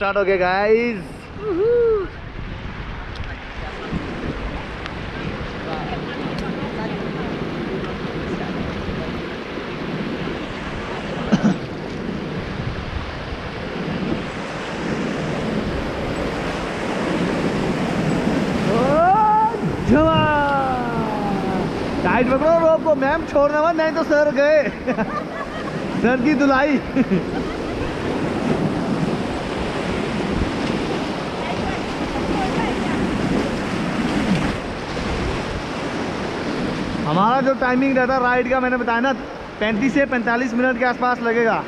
Start हो गया guys. Tight पकड़ो रोप को, मैम छोड़ना मत नहीं तो सर गए। सर की धुलाई। हमारा जो टाइमिंग रहता है राइड का, मैंने बताया ना 35 से 45 मिनट के आसपास लगेगा।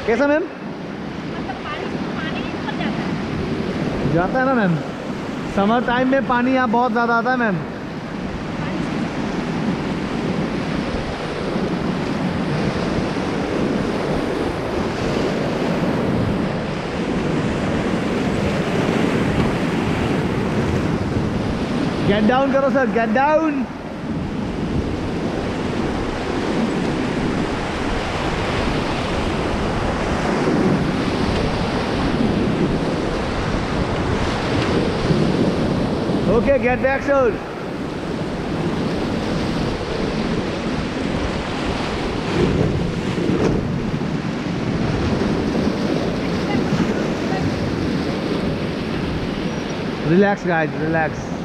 कैसा मैम? जाता है ना मैम, समर टाइम में पानी यहाँ बहुत ज़्यादा आता है मैम। गेट डाउन करो sir, get down. Okay, get back soon. Relax guys, relax.